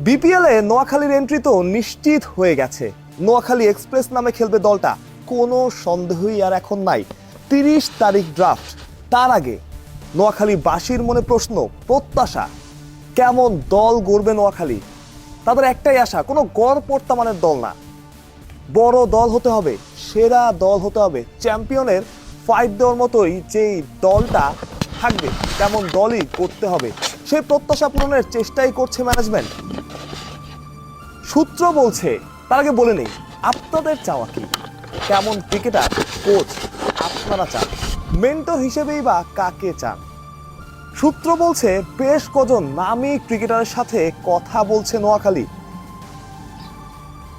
বিপিএলে নোয়াখালীর এন্ট্রি তো নিশ্চিত হয়ে গেছে। নোয়াখালী এক্সপ্রেস নামে খেলবে দলটা, কোনো সন্দেহই আর এখন নাই। 30 তারিখ ড্রাফট, তার আগে নোয়াখালীবাসীর মনে প্রশ্ন, প্রত্যাশা, কেমন দল গড়বে নোয়াখালী। তাদের একটাই আশা, কোনো গড় পড়তামানের দল না, বড় দল হতে হবে, সেরা দল হতে হবে, চ্যাম্পিয়নের ফাইট দেওয়ার মতোই যেই দলটা থাকবে তেমন দলই করতে হবে। সেই প্রত্যাশা পূরণের চেষ্টাই করছে ম্যানেজমেন্ট। সূত্র বলছে, তার আগে বলে নেই আপনাদের চাওয়া কি, কেমন ক্রিকেটার কোচ আপনারা চান, মেন্টর হিসেবেই বা কাকে চান। সূত্র বলছে বেশ কজন নামী ক্রিকেটারের সাথে কথা বলছে নোয়াখালী,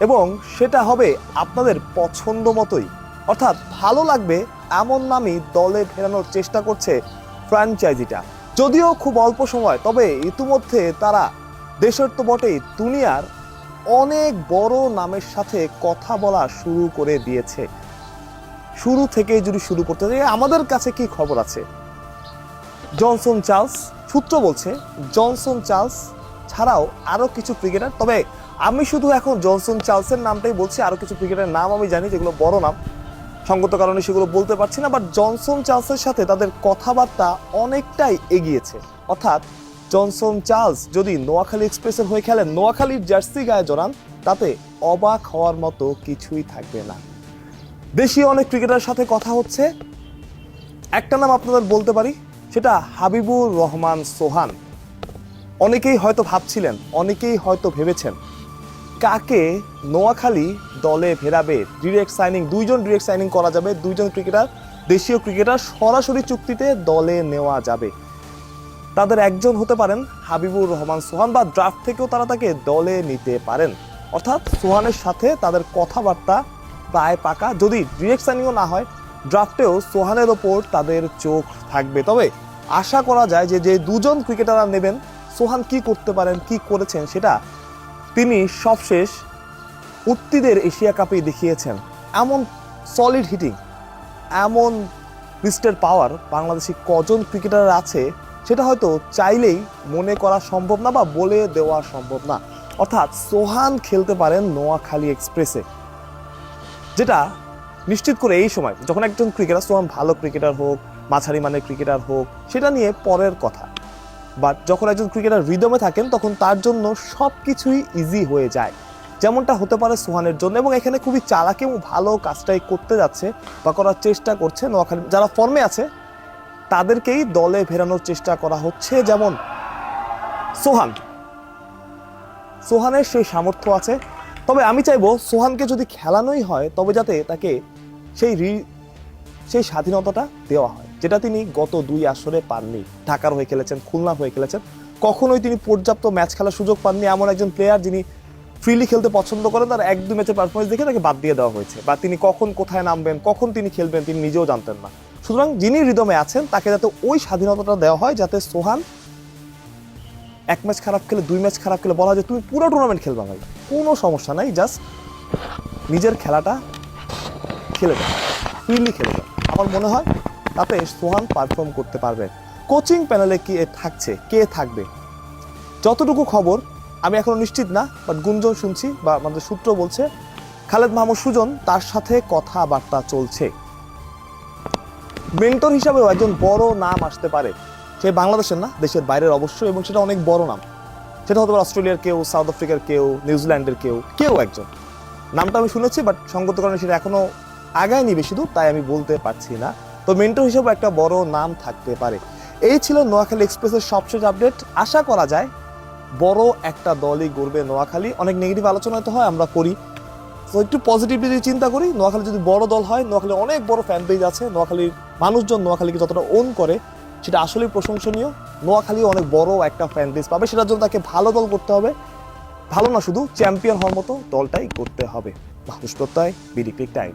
এবং সেটা হবে আপনাদের পছন্দ মতোই, অর্থাৎ ভালো লাগবে এমন নামই দলে ফেরানোর চেষ্টা করছে ফ্র্যাঞ্চাইজিটা। যদিও খুব অল্প সময়, তবে ইতিমধ্যে তারা দেশের তো বটেই দুনিয়ার অনেক বড় নামের সাথে কথা বলা শুরু করে দিয়েছে। শুরু থেকেই যদি শুরু করতে যাই, আমাদের কাছে কি খবর আছে, জনসন চার্লস, সূত্র বলছে জনসন চার্লস ছাড়াও আরো কিছু ক্রিকেটার, তবে আমি শুধু এখন জনসন চার্লসের নামটাই বলছি, আরো কিছু ক্রিকেটারের নাম আমি জানি যেগুলো বড় নাম, সঙ্গত কারণে সেগুলো বলতে পারছি না। বাট জনসন চার্লসের সাথে তাদের কথাবার্তা অনেকটাই এগিয়েছে, অর্থাৎ জনসন চার্লস যদি নোয়াখালী এক্সপ্রেসের হয়ে খেলেন, নোয়াখালীর জার্সি গায়ে জড়ান, তাতে অবাক হওয়ার মতো কিছুই থাকবে না। দেশীয় অনেক ক্রিকেটারের সাথে কথা হচ্ছে, একটা নাম আপনাদের বলতে পারি, সেটা হাবিবুর রহমান সোহান। অনেকেই হয়তো ভাবছিলেন, অনেকেই হয়তো ভেবেছেন কাকে নোয়াখালী দলে ফেরাবে। ডিরেক্ট সাইনিং, দুইজন ডিরেক্ট সাইনিং করা যাবে, দুইজন ক্রিকেটার, দেশীয় ক্রিকেটার সরাসরি চুক্তিতে দলে নেওয়া যাবে। তাদের একজন হতে পারেন হাবিবুর রহমান সোহান, বা ড্রাফট থেকেও তারা তাকে দলে নিতে পারেন। অর্থাৎ সোহানের সাথে তাদের কথাবার্তা প্রায় পাকা। যদি ডিরেক্ট সাইনিংও না হয়, ড্রাফটেও সোহানের ওপর তাদের চোখ থাকবে। তবে আশা করা যায় যে যে দুজন ক্রিকেটাররা নেবেন, সোহান কি করতে পারেন, কি করেছেন, সেটা তিনি সবশেষ উত্তিদের এশিয়া কাপেই দেখিয়েছেন। এমন সলিড হিটিং, এমন রিস্টের পাওয়ার বাংলাদেশি কজন ক্রিকেটার আছে, সেটা হয়তো চাইলেই মনে করা সম্ভব না বা বলে দেওয়া সম্ভব না। অর্থাৎ সোহান খেলতে পারেন নোয়াখালী এক্সপ্রেসে, যেটা নিশ্চিত করে এই সময় যখন একজন ক্রিকেটার, সোহান ভালো ক্রিকেটার হোক, মাঝারি মানের ক্রিকেটার হোক, সেটা নিয়ে পরের কথা, বাট যখন একজন ক্রিকেটার রিদমে থাকেন তখন তার জন্য সব কিছুই ইজি হয়ে যায়, যেমনটা হতে পারে সোহানের জন্য। এবং এখানে খুবই চালাকি এবং ভালো কাজটাই করতে যাচ্ছে বা করার চেষ্টা করছে নোয়াখালী। যারা ফর্মে আছে তাদেরকেই দলে ফেরানোর চেষ্টা করা হচ্ছে, যেমন সোহানের সেই সামর্থ্য আছে। তবে আমি চাইবো সোহানকে যদি খেলানোই হয়, তবে যাতে তাকে সেই স্বাধীনতাটা দেওয়া হয়, যেটা তিনি গত 2 আসরে পাননি। ঢাকার হয়ে খেলেছেন, খুলনার হয়ে খেলেছেন, কখনোই তিনি পর্যাপ্ত ম্যাচ খেলার সুযোগ পাননি। এমন একজন প্লেয়ার যিনি ফ্রিলি খেলতে পছন্দ করেন, তার 1-2 ম্যাচের পারফরমেন্স দেখে তাকে বাদ দিয়ে দেওয়া হয়েছে, বা তিনি কখন কোথায় নামবেন, কখন তিনি খেলবেন তিনি নিজেও জানতেন না। সুতরাং যিনি রিদমে আছেন তাকে যাতে ওই স্বাধীনতাটা দেওয়া হয়, যাতে সোহান 1 ম্যাচ খারাপ খেলে, 2 ম্যাচ খারাপ খেলে বলা হয় যে তুমি পুরো টুর্নামেন্ট খেলবা ভাই, কোনো সমস্যা নাই, জাস্ট নিজের খেলাটা খেলে যান, ফ্রিলি খেলে যান। আমার মনে হয় তাতে সোহান পারফর্ম করতে পারবে। কোচিং প্যানেলে কি থাকছে, কে থাকবে, যতটুকু খবর আমি এখনো নিশ্চিত না, বাট গুঞ্জন শুনছি বা আমাদের সূত্র বলছে খালেদ মাহমুদ সুজন, তার সাথে কথাবার্তা চলছে। মেন্টর হিসাবেও একজন বড় নাম আসতে পারে, সে বাংলাদেশের না, দেশের বাইরের অবশ্যই, এবং সেটা অনেক বড় নাম। সেটা হতে পারে অস্ট্রেলিয়ার কেউ, সাউথ আফ্রিকার কেউ, নিউজিল্যান্ডের কেউ একজন। নামটা আমি শুনেছি, বাট সঙ্গত কারণে সেটা এখনো আগায়নি বেশি দূর, তাই আমি বলতে পারছি না। তো মেন্টর হিসেবে একটা বড় নাম থাকতে পারে। এই ছিল নোয়াখালী এক্সপ্রেসের সবশেষ আপডেট। আশা করা যায় বড় একটা দলই গড়বে নোয়াখালী। অনেক নেগেটিভ আলোচনা তো হয়, আমরা করি, তো একটু পজিটিভলি যদি চিন্তা করি, নোয়াখালী যদি বড় দল হয়, নোয়াখালী অনেক বড় ফ্যান পেজ আছে, নোয়াখালীর মানুষজন নোয়াখালীকে যতটা ওন করে সেটা আসলেই প্রশংসনীয়। নোয়াখালী অনেক বড় একটা ফ্যান পেজ পাবে, সেটার জন্য তাকে ভালো দল করতে হবে, ভালো না শুধু চ্যাম্পিয়ন হওয়ার মতো দলটাই করতে হবে। মাহফুজ প্রত্যয়, বিডি ক্রিক টাইম।